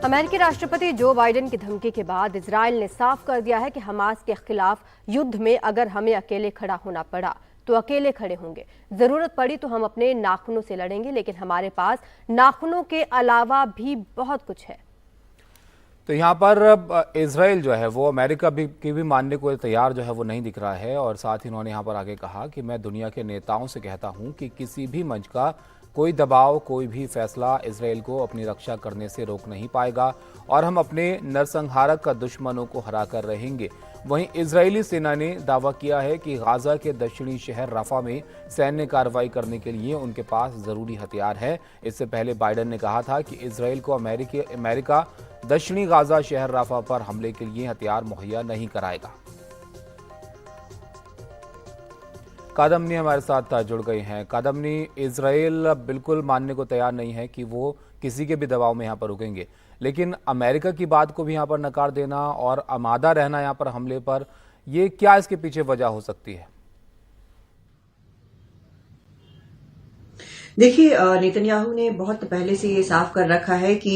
अमेरिकी राष्ट्रपति Joe Biden की धमकी के बाद इजरायल ने साफ कर दिया है कि हमास के खिलाफ युद्ध में अगर हमें अकेले खड़ा होना पड़ा तो अकेले खड़े होंगे। जरूरत पड़ी तो हम अपने नाखूनों से लड़ेंगे, लेकिन हमारे पास नाखूनों के अलावा भी बहुत कुछ है। तो यहाँ पर इजराइल जो है वो अमेरिका की भी मानने को तैयार जो है वो नहीं दिख रहा है। और साथ ही उन्होंने यहाँ पर आगे कहा कि मैं दुनिया के नेताओं से कहता हूँ कि किसी भी मंच का कोई दबाव, कोई भी फैसला इजराइल को अपनी रक्षा करने से रोक नहीं पाएगा और हम अपने नरसंहारक दुश्मनों को हराकर रहेंगे। वहीं इजरायली सेना ने दावा किया है कि गाजा के दक्षिणी शहर रफा में सैन्य कार्रवाई करने के लिए उनके पास जरूरी हथियार है। इससे पहले बाइडेन ने कहा था कि इजराइल को अमेरिका दक्षिणी गाजा शहर रफा पर हमले के लिए हथियार मुहैया नहीं कराएगा। कादमनी हमारे साथ जुड़ गए हैं। कादमनी, इजराइल बिल्कुल मानने को तैयार नहीं है कि वो किसी के भी दबाव में यहाँ पर रुकेंगे, लेकिन अमेरिका की बात को भी यहाँ पर नकार देना और आमादा रहना यहाँ पर हमले पर, ये क्या इसके पीछे वजह हो सकती है? देखिए, नेतन्याहू ने बहुत पहले से ये साफ कर रखा है कि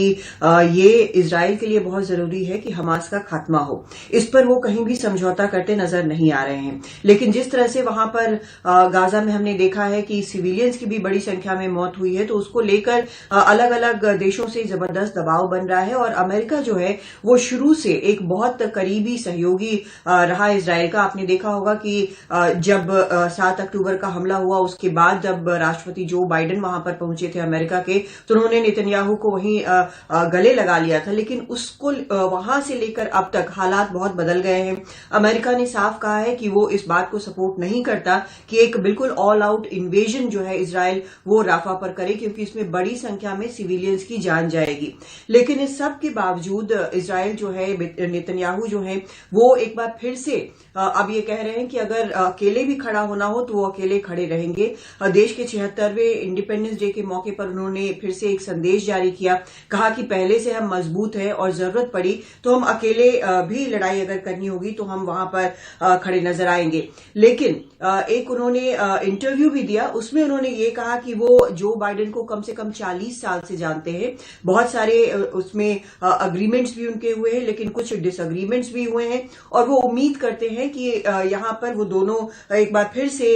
ये इजराइल के लिए बहुत जरूरी है कि हमास का खात्मा हो। इस पर वो कहीं भी समझौता करते नजर नहीं आ रहे हैं। लेकिन जिस तरह से वहां पर गाजा में हमने देखा है कि सिविलियंस की भी बड़ी संख्या में मौत हुई है, तो उसको लेकर अलग अलग देशों से जबरदस्त दबाव बन रहा है। और अमेरिका जो है वो शुरू से एक बहुत करीबी सहयोगी रहा इजराइल का। आपने देखा होगा कि जब 7 अक्टूबर का हमला हुआ, उसके बाद जब राष्ट्रपति जो बाइडेन वहां पर पहुंचे थे अमेरिका के, तो उन्होंने नेतन्याहू को वहीं गले लगा लिया था। लेकिन उसको वहां से लेकर अब तक हालात बहुत बदल गए हैं। अमेरिका ने साफ कहा है कि वो इस बात को सपोर्ट नहीं करता कि एक बिल्कुल ऑल आउट इन्वेजन जो है इजराइल वो राफा पर करे, क्योंकि इसमें बड़ी संख्या में सिविलियंस की जान जाएगी। लेकिन इस सब के बावजूद इजराइल जो है, नेतन्याहू जो है, वो एक बार फिर से अब ये कह रहे हैं कि अगर अकेले भी खड़ा होना हो तो वो अकेले खड़े रहेंगे। देश के 76वें इंडिपेंडेंस डे के मौके पर उन्होंने फिर से एक संदेश जारी किया, कहा कि पहले से हम मजबूत हैं और जरूरत पड़ी तो हम अकेले भी लड़ाई अगर करनी होगी तो हम वहां पर खड़े नजर आएंगे। लेकिन एक उन्होंने इंटरव्यू भी दिया, उसमें उन्होंने ये कहा कि वो जो बाइडेन को कम से कम 40 साल से जानते हैं। बहुत सारे उसमें अग्रीमेंट्स भी उनके हुए हैं, लेकिन कुछ डिसअग्रीमेंट्स भी हुए हैं। और वो उम्मीद करते हैं कि यहां पर वो दोनों एक बार फिर से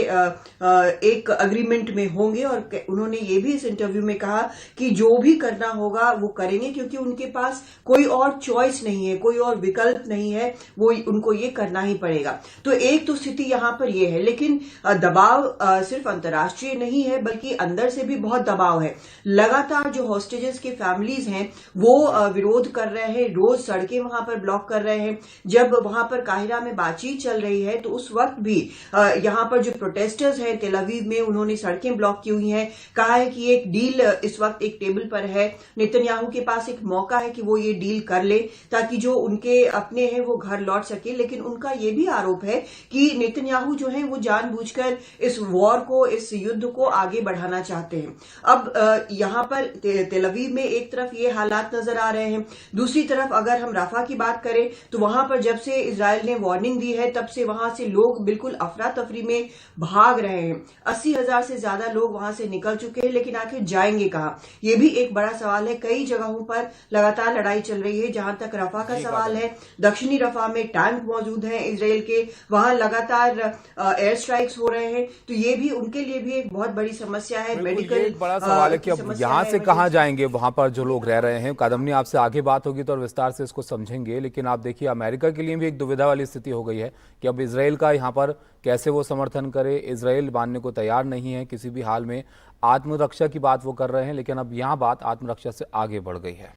एक अग्रीमेंट में होंगे। और उन्होंने ये भी इस इंटरव्यू में कहा कि जो भी करना होगा वो करेंगे, क्योंकि उनके पास कोई और चॉइस नहीं है, कोई और विकल्प नहीं है, वो उनको ये करना ही पड़ेगा। तो एक तो स्थिति यहां पर ये है। लेकिन दबाव सिर्फ अंतर्राष्ट्रीय नहीं है, बल्कि अंदर से भी बहुत दबाव है। लगातार जो हॉस्टेजेस के फैमिलीज हैं वो विरोध कर रहे हैं, रोज सड़कें वहां पर ब्लॉक कर रहे हैं। जब वहां पर काहिरा में बातचीत चल रही है तो उस वक्त भी यहां पर जो प्रोटेस्टर्स हैं तेल अवीव में, उन्होंने सड़कें ब्लॉक की हुई हैं। कहा है कि एक डील इस वक्त एक टेबल पर है। नेतन्याहू के पास एक मौका है कि वो ये डील कर ले ताकि जो उनके अपने हैं वो घर लौट सके। लेकिन उनका ये भी आरोप है कि नेतन्याहू जो है वो जानबूझकर इस वॉर को, इस युद्ध को आगे बढ़ाना चाहते हैं। अब यहां पर तेल अवीव में एक तरफ ये हालात नजर आ रहे हैं, दूसरी तरफ अगर हम रफा की बात करें तो वहां पर जब से इजराइल ने वार्निंग दी है तब से वहां से लोग बिल्कुल अफरा तफरी में भाग रहे हैं। 80,000 से ज्यादा लोग वहां से निकल चुके हैं, लेकिन आखिर जाएंगे कहां, ये भी एक बड़ा सवाल है। कई जगहों पर लगातार लड़ाई चल रही है। जहां तक रफा का सवाल है, दक्षिणी रफा में टैंक मौजूद हैं इजराइल के, वहां लगातार एयर स्ट्राइक्स हो रहे हैं। तो ये भी उनके लिए भी एक बहुत बड़ी समस्या है। मेडिकल एक बड़ा सवाल है कि अब यहाँ से कहाँ जाएंगे वहां पर जो लोग रह रहे हैं। कादमनी, आपसे आगे बात होगी तो और विस्तार से इसको समझेंगे, लेकिन आप देखिए अमेरिका के लिए भी एक दुविधा वाली स्थिति हो गई है कि अब इजराइल का यहाँ पर कैसे वो समर्थन करे। इजराइल मानने को तैयार नहीं है किसी भी हाल में, आत्मरक्षा की बात वो कर रहे हैं, लेकिन अब यहाँ बात आत्मरक्षा से आगे बढ़ गई है।